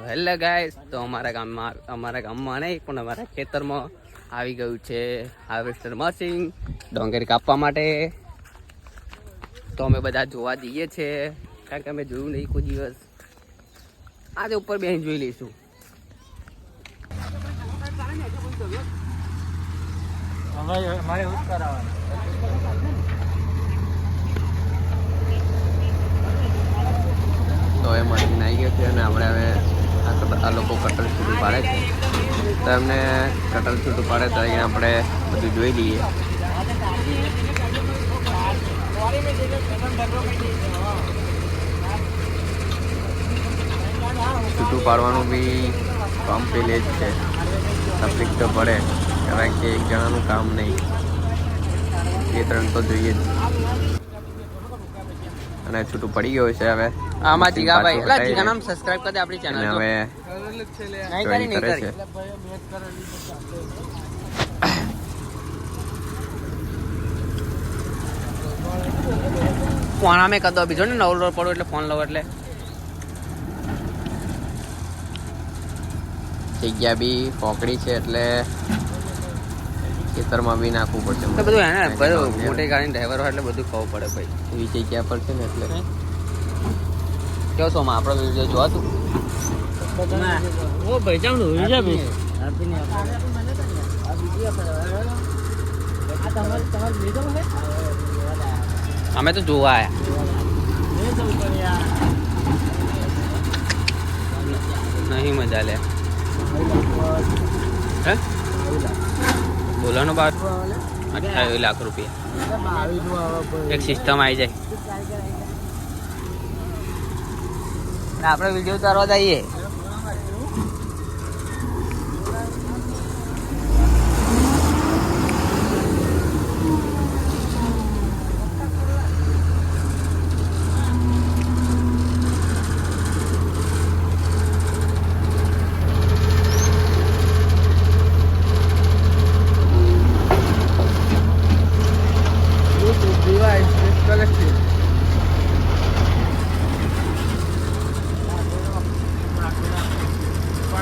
Hello guys, તો અમારા ગામમાં નહીં પણ અમારા ખેતરમાં આવી ગયું છે હાર્વેસ્ટર મશીન ડોંગર કાપવા માટે. તો અમે બધા જોવા જઈએ છીએ, કારણ કે અમે જોયું નહીં કોઈ દિવસ. આજે ઉપર બેસી જોઈ લઈશું. તો એ મશીન આવી ગયું છે અને આપણે હવે આ લોકો કટર છૂટું પાડે છે. તો એમને કટર છૂટું પાડે તો અહીંયા આપણે બધું જોઈ લઈએ. છૂટું પાડવાનું બી કામ પેલે જ છે. તકલીફ તો પડે, કારણ કે એક જણાનું કામ નહીં, 2-3 તો જોઈએ જ. અને છૂટું પડી ગયું છે હવે. આમાં જીગાભાઈ એટલે જીગા નામ સબસ્ક્રાઇબ કરી દે આપણી ચેનલ. હવે નહીં કરે છે. ફોન અમે કદો બીજો ને નવરો પડો એટલે ફોન લઉં એટલે જગ્યા બી પોકડી છે એટલે ખેતરમાં બી નાખવું પડશે. બધું હે ને બધું મોટી ગાડી ડ્રાઈવર હોય એટલે બધું ખાવું પડે ભાઈ. એવી જગ્યા પર છે ને એટલે કેવો છો માં આપણો વિડીયો જોવા તું ભાઈ ચાલ અમે તો જોવા આયા નહીં મજા લે. હે બોલાનો બાર 28 લાખ રૂપિયા એક સિસ્ટમ આવી જાય. આપણે વિડીયો ઉતારવા જઈએ.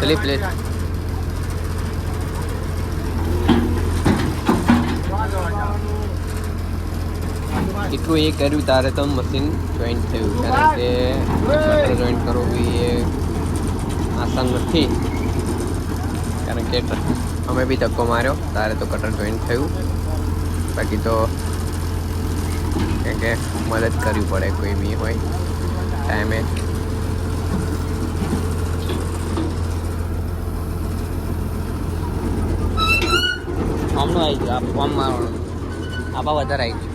चलिए प्लेट એટલું એ કર્યું તારે તો મશીન જોઈન્ટ થયું, કારણ કે કટર જોઈન્ટ કરવું બી એ આસાન નથી. કારણ કે અમે બી ધક્કો માર્યો, તારે તો કટર જોઈન્ટ થયું. બાકી તો કે મદદ કરવી પડે કોઈ બી હોય ટાઈમે. આમનું આવી ગયું, આ ફોર્મ મારવાનું આપા વધારે આવી ગયું.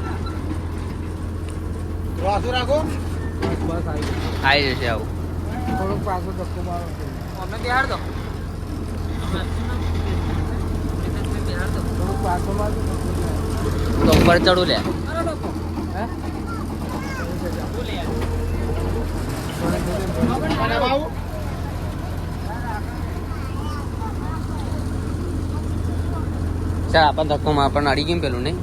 આવી જશે આવું થોડુંક પાછું ધક્કો મારો અમે બિહાર દો થોડુંક પાછો મારજો તો ઉપર ચડું લે. ચાલ આપણને ધક્કોમાં આપણને અડી ગયું પેલું નહીં.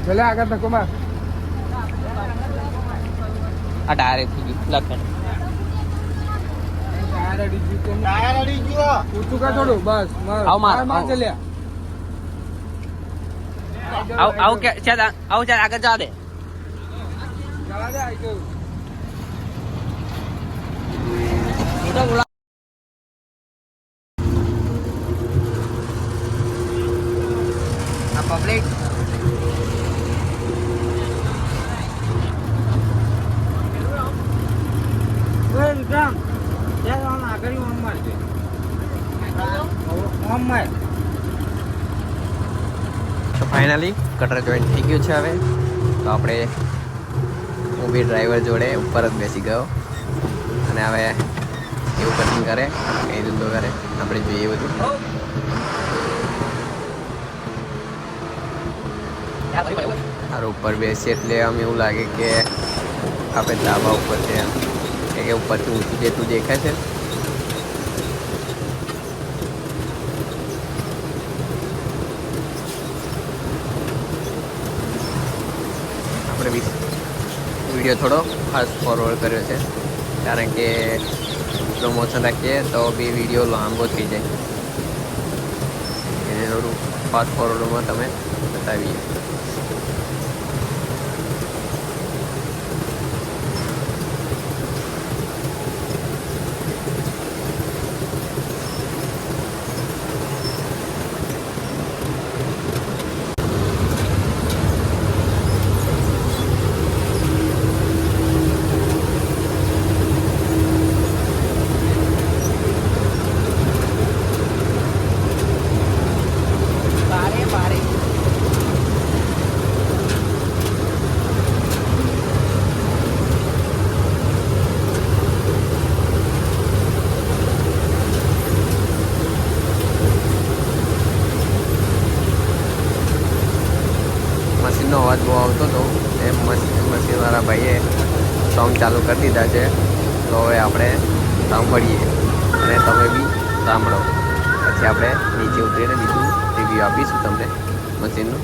ભલે આગળ ધક્કો માર. આ ટાયર થઈ ગયું લખણ. ટાયર અડી ગયો ઊંચું કર થોડું બસ. આવ માર માર ચલ્યા આવ કે ચાલ આવ ચાલ આગળ જા દે. જવા દે આઈ ગયું. આ પબ્લિક તો ફાઇનલી કટર જોઈન્ટ થઈ ગયું છે. હવે તો આપણે હું બી ડ્રાઈવર જોડે ઉપર જ બેસી ગયો અને હવે એવું કટિંગ કરે એ ધંધો કરે આપણે જોઈએ બધું. સારું ઉપર બેસીએ એટલે આમ એવું લાગે કે આપણે ધાબા ઉપર છે, એમ કે ઉપરથી ઊંચું જેટલું દેખાય છે. આપણે વિડીયો થોડો ફાસ્ટ ફોરવર્ડ કર્યો છે, કારણ કે પ્રમોશન રાખીએ તો બી વિડીયો લાંબો થઈ જાય, એને થોડું ફાસ્ટ ફોરવર્ડમાં તમે બતાવીએ. મશીનનો અવાજ બહુ આવતો હતો, એ મશીનવાળા ભાઈએ સોંગ ચાલુ કરી દીધા છે, તો હવે આપણે સાંભળીએ અને તમે બી સાંભળો. પછી આપણે નીચે ઉતરીને બીજું રિવ્યૂ આપીશું તમને મશીનનું.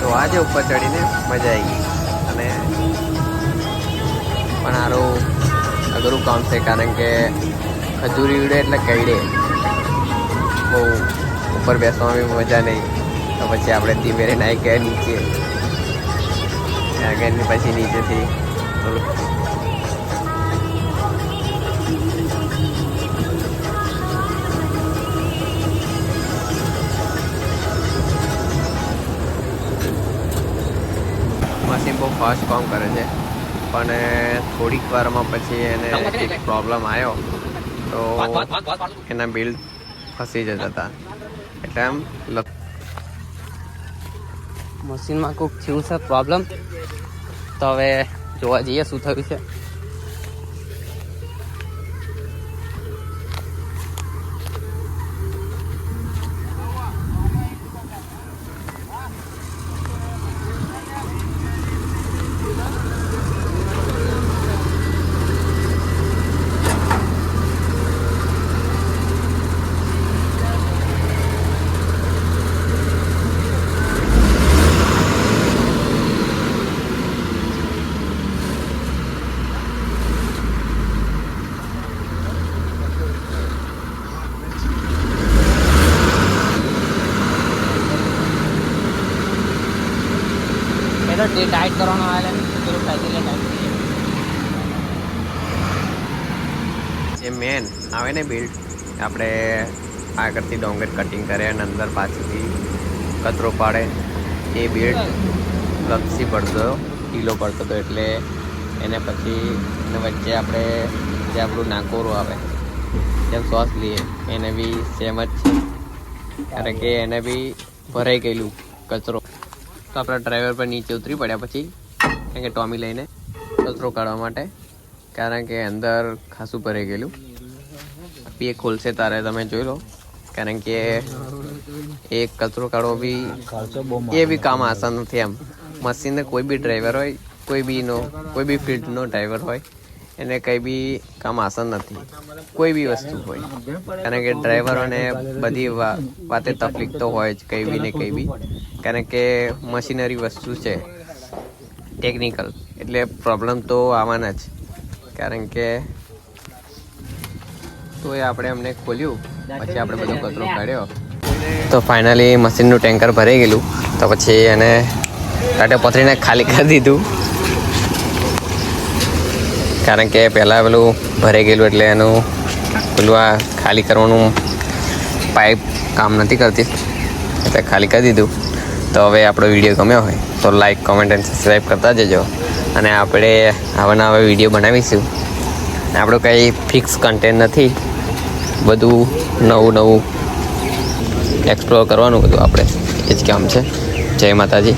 તો આજે ઉપર ચડીને મજા આવી ગઈ, અને પણ સારું અઘરું કામ છે, કારણ કે ખજૂરી ઉડે એટલે કઈડે, બહુ ઉપર બેસવામાં મજા નહીં. તો પછી આપણે ધીમે રહીને આવી ગયા નીચે, આગળની પછી નીચેથી થોડુંક મશીન બહુ ફાસ્ટ કામ કરે છે, પણ થોડીક વારમાં પછી એને એક પ્રોબ્લેમ આવ્યો, તો એના બિલ્ડ ફસી જતા હતા. એટલે એમ મશીનમાં કોઈક થયું છે પ્રોબ્લેમ, તો હવે જોવા જઈએ શું થયું છે. ટાઈટ કરવાનો આવે જે મેન આવે ને બિલ્ડ, આપણે આગળથી ડોંગર કટિંગ કરે અને અંદર પાછળથી કચરો પાડે, એ બિલ્ડ લપસી પડતો ઢીલો પડતો હતો, એટલે એને પછી એને વચ્ચે આપણે જે આપણું નાકોરું આવે જેમ શ્વાસ લઈએ એને બી સેમ જ છે, કારણ કે એને બી ભરાઈ ગયેલું કચરો. તો આપણા ડ્રાઈવર પર નીચે ઉતરી પડ્યા પછી કારણ કે ટોમી લઈને કચરો કાઢવા માટે, કારણ કે અંદર ખાસું ભરાઈ ગયેલું. બી ખોલશે તારે તમે જોઈ લો, કારણ કે એક કચરો કાઢવો બી એ બી કામ આસાન નથી. એમ મશીનને કોઈ બી ડ્રાઈવર હોય, કોઈ બી ફિલ્ડનો ડ્રાઈવર હોય, એને કંઈ બી કામ આસાન નથી, કોઈ બી વસ્તુ હોય, કારણ કે ડ્રાઈવરોને બધી વાતે તકલીફ તો હોય જ કંઈ બી ને કંઈ બી, કારણ કે મશીનરી વસ્તુ છે ટેકનિકલ, એટલે પ્રોબ્લેમ તો આવવાના જ. કારણ કે તો એ આપણે અમને ખોલ્યું પછી આપણે બધો કચરો કાઢ્યો, તો ફાઇનલી મશીનનું ટેન્કર ભરાઈ ગયેલું. તો પછી એને કાંટે પથરીને ખાલી કરી દીધું, કારણ કે પહેલાં પેલું ભરાઈ ગયેલું એટલે એનું પેલું આ ખાલી કરવાનું પાઇપ કામ નથી કરતી, એટલે ખાલી કરી દીધું. તો હવે આપણો વિડીયો ગમ્યો હોય તો લાઈક, કોમેન્ટ અને સબસ્ક્રાઈબ કરતા જજો, અને આપણે આવા નવા વિડીયો બનાવીશું. આપણું કંઈ ફિક્સ કન્ટેન્ટ નથી, બધું નવું એક્સપ્લોર કરવાનું બધું આપણે એ જ કામ છે. જય માતાજી.